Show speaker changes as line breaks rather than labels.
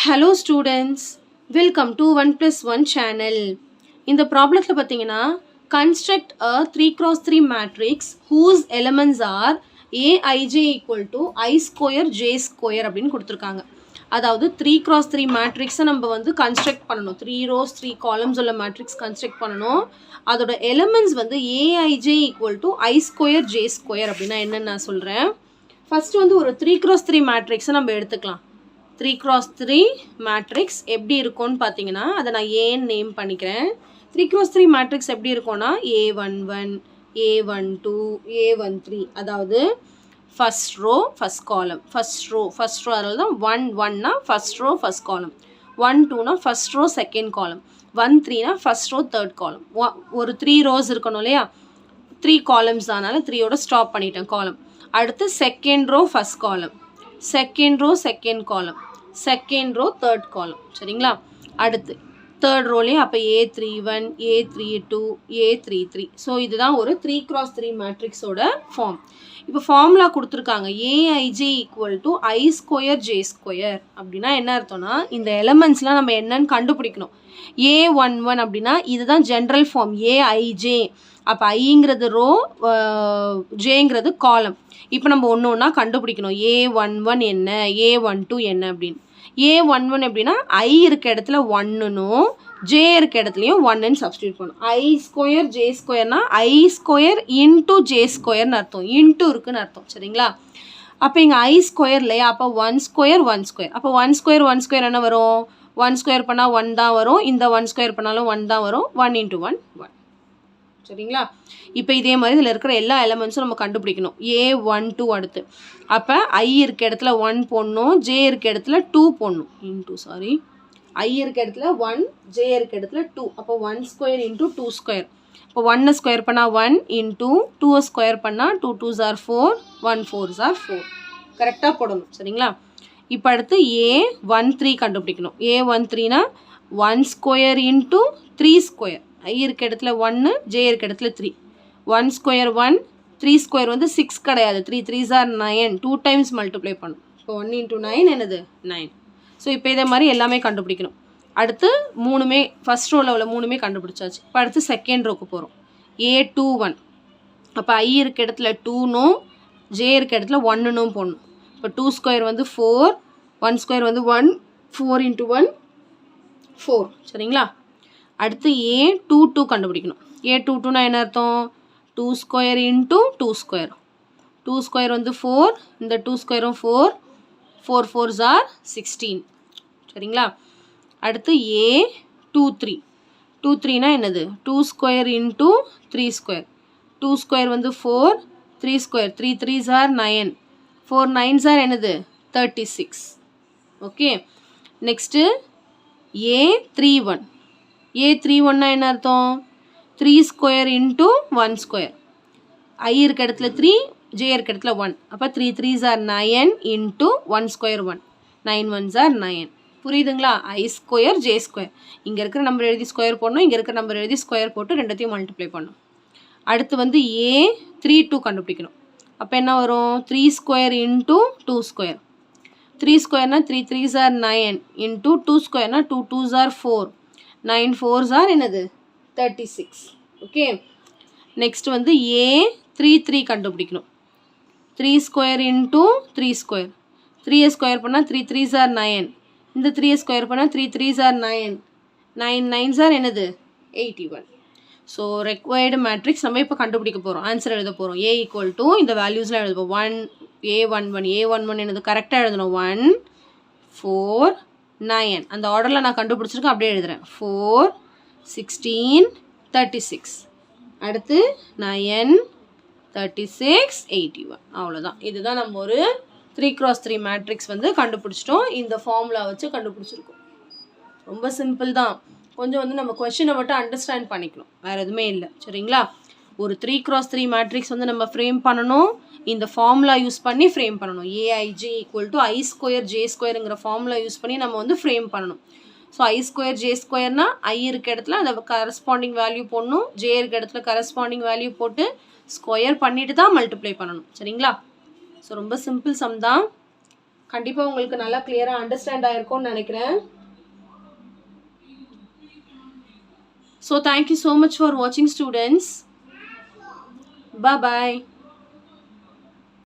Hello students, welcome to 1 plus 1 channel. இந்த ப்ராப்ளத்தில் பார்த்தீங்கன்னா construct a 3x3 matrix whose elements are aij equal to I square j square அப்படின்னு கொடுத்துருக்காங்க. அதாவது 3x3 மேட்ரிக்ஸை நம்ம வந்து கன்ஸ்ட்ரக்ட் பண்ணணும். 3 rows 3 columns உள்ள மேட்ரிக்ஸ் கன்ஸ்ட்ரக்ட் பண்ணணும். அதோட எலிமெண்ட்ஸ் வந்து aij equal to I square j square அப்படின்னா என்னன்னு நான் சொல்கிறேன். ஃபஸ்ட்டு வந்து ஒரு 3x3 மேட்ரிக்ஸை நம்ம எடுத்துக்கலாம். 3x3 மேட்ரிக்ஸ் எப்படி இருக்கும்னு பார்த்தீங்கன்னா அதை நான் ஏன்னு நேம் பண்ணிக்கிறேன். 3x3 மேட்ரிக்ஸ் எப்படி இருக்கும்னா A11 A12 A13 அதாவது first row first column first row அதில் தான் 1 ஃபர்ஸ்ட் ரோ ஃபர்ஸ்ட் காலம் 1 ஃபர்ஸ்ட் ரோ செகண்ட் காலம் 1 ஃபர்ஸ்ட் ரோ தேர்ட் காலம். ஒரு 3 ரோஸ் இருக்கணும் இல்லையா, 3 காலம்ஸ் அதனால 3யோட ஸ்டாப் பண்ணிட்டேன் காலம். அடுத்து second row first column, second row second column, second row third column. சரிங்களா, அடுத்து தேர்ட் ரோலையும் அப்போ A31 A32 A33. ஸோ இதுதான் ஒரு 3x3 மேட்ரிக்ஸோட ஃபார்ம். இப்போ ஃபார்முலா கொடுத்துருக்காங்க aij equal to I square J square. அப்படின்னா என்ன அர்த்தம்னா இந்த எலமெண்ட்ஸ்லாம் நம்ம என்னன்னு கண்டுபிடிக்கணும். A11 அப்படின்னா இதுதான் ஜென்ரல் ஃபார்ம் aij. அப்போ ஐங்கிறது ரோ, ஜேங்கிறது காலம். இப்போ நம்ம ஒன்று ஒன்றா கண்டுபிடிக்கணும். A11 என்ன, A12 என்ன அப்படின்னு. A11 எப்படின்னா ஐ இருக்க இடத்துல 1னும் ஜே இருக்க இடத்துலையும் 1ன்னு சப்ஸ்டியூட் பண்ணும். ஐ ஸ்கொயர் ஜே ஸ்கொயர்னா ஐ ஸ்கொயர் இன்டூ ஜே ஸ்கொயர்னு அர்த்தம், இன்டூ இருக்குன்னு அர்த்தம். சரிங்களா, அப்போ இங்கே ஐ ஸ்கொயர் இல்லையா, அப்போ 1 ஸ்கொயர் 1 ஸ்கொயர். அப்போ 1 ஸ்கொயர் என்ன வரும், 1 ஸ்கொயர் பண்ணால் 1 தான் வரும். இந்த 1 ஸ்கொயர் பண்ணாலும் 1 தான் வரும். 1 × 1 1. சரிங்களா, இப்போ இதே மாதிரி இதில் இருக்கிற எல்லா எலமெண்ட்ஸும் நம்ம கண்டுபிடிக்கணும். A12 அடுத்து அப்போ ஐ இருக்க இடத்துல 1 போடணும், ஜே இருக்க இடத்துல 2 போடணும். ஐ இருக்க இடத்துல 1, ஜே இருக்க இடத்துல 2. அப்போ 1 ஸ்கொயர் இன்டூ 2 ஸ்கொயர். இப்போ 1 ஸ்கொயர் பண்ணால் 1 இன்டூ 2 ஸ்கொயர் பண்ணால் 2 2s are 4 1 4s are 4. கரெக்டாக போடணும். சரிங்களா, இப்போ அடுத்து A13 கண்டுபிடிக்கணும். A13னா 1 ஸ்கொயர் இன்டூ 3 ஸ்கொயர். ஐ இருக்க இடத்துல 1, ஜே இருக்க இடத்துல 3. 1 ஸ்கொயர் 1, 3 ஸ்கொயர் வந்து 6 கிடையாது. 3 3s are 9. 2 டைம்ஸ் மல்டிப்ளை பண்ணும். இப்போ 1 × 9 என்னது 9. ஸோ இப்போ இதே மாதிரி எல்லாமே கண்டுபிடிக்கணும். அடுத்து மூணுமே ஃபஸ்ட் ரோவில் உள்ள மூணுமே கண்டுபிடிச்சாச்சு. இப்போ அடுத்து செகண்ட் ரோக்கு போகிறோம். A21 அப்போ ஐ இருக்க இடத்துல 2னும் ஜே இருக்க இடத்துல 1னும் போடணும். இப்போ 2 ஸ்கொயர் வந்து 4, 1 ஸ்கொயர் வந்து 1, 4 × 1 4. சரிங்களா, அடுத்து A22 கண்டுபிடிக்கணும். A22னா என்ன அர்த்தம், 2 ஸ்கொயர் இன்டூ 2 ஸ்கொயர். 2 ஸ்கொயர் வந்து 4, இந்த 2 ஸ்கொயரும் 4, 4 4s are 16. சரிங்களா, அடுத்து A23. 23னா என்னது, 2 ஸ்கொயர் இன்டூ 3 ஸ்கொயர். 2 ஸ்கொயர் வந்து 4, 3 square 3 3s are 9, 4 9s are என்னது 36. Okay, next A31. A31னா என்ன அர்த்தம், 3 ஸ்கொயர் இன்டூ 1 ஸ்கொயர். ஐ இருக்க இடத்துல 3, ஜே இருக்க இடத்துல 1. அப்போ 3 3s are 9 into 1 square 1. 9 1s are 9. புரியுதுங்களா, ஐ ஸ்கொயர் ஜே ஸ்கொயர். இங்கே இருக்கிற நம்பர் எழுதி ஸ்கொயர் போடணும், இங்கே இருக்கிற நம்பர் எழுதி ஸ்கொயர் போட்டு ரெண்டத்தையும் மல்டிப்ளை பண்ணணும். அடுத்து வந்து A32 கண்டுபிடிக்கணும். அப்போ என்ன வரும், 3 square into 2 square. 3 ஸ்கொயர்னா 3 3s are 9 into 2 ஸ்கொயர்னா 2 2s are 4. 9 4s are என்னது 36. ஓகே, நெக்ஸ்ட் வந்து A33 கண்டுபிடிக்கணும். 3 ஸ்கொயர் இன்டூ 3 ஸ்கொயர். 3 ஸ்கொயர் பண்ணால் 3 3s are 9. இந்த 3 ஸ்கொயர் பண்ணால் 3 3s are 9. 9 9s are என்னது 81. ஸோ ரெக்வயர்டு மேட்ரிக்ஸ் நம்ம இப்போ கண்டுபிடிக்க போகிறோம், ஆன்சர் எழுத போகிறோம். A ஈக்குவல் டு இந்த வேல்யூஸ்லாம் எழுதுவோம். 1 A11 என்னது கரெக்டாக எழுதணும். 1 4 9 அந்த ஆர்டரில் நான் கண்டுபிடிச்சிருக்கேன், அப்படியே எழுதுகிறேன். 4 16 36. அடுத்து 9 36 81. அவ்வளோதான். இதுதான் நம்ம ஒரு 3x3 மேட்ரிக்ஸ் வந்து கண்டுபிடிச்சிட்டோம். இந்த ஃபார்முலா வச்சு கண்டுபிடிச்சிருக்கோம். ரொம்ப சிம்பிள் தான். கொஞ்சம் வந்து நம்ம கொஷினை மட்டும் அண்டர்ஸ்டாண்ட் பண்ணிக்கணும், வேறு எதுவுமே இல்லை. சரிங்களா, ஒரு 3x3 மேட்ரிக்ஸ் வந்து நம்ம ஃப்ரேம் பண்ணணும். இந்த ஃபார்முலா யூஸ் பண்ணி ஃப்ரேம் பண்ணணும். aij equal to I square J ஸ்கொயருங்கிற ஃபார்முலா யூஸ் பண்ணி நம்ம வந்து ஃப்ரேம் பண்ணணும். ஸோ I ஸ்கொயர் ஜே ஸ்கொயர்னா ஐ இருக்க இடத்துல அந்த கரஸ்பாண்டிங் வேல்யூ போடணும், ஜே இருக்க இடத்துல கரஸ்பாண்டிங் வேல்யூ போட்டு ஸ்கொயர் பண்ணிட்டு தான் மல்டிப்ளை பண்ணணும். சரிங்களா, ஸோ ரொம்ப சிம்பிள் சம் தான். கண்டிப்பாக உங்களுக்கு நல்லா கிளியராக அண்டர்ஸ்டாண்ட் ஆயிருக்கும்னு நினைக்கிறேன். So thank you so much for watching, students. Bye bye.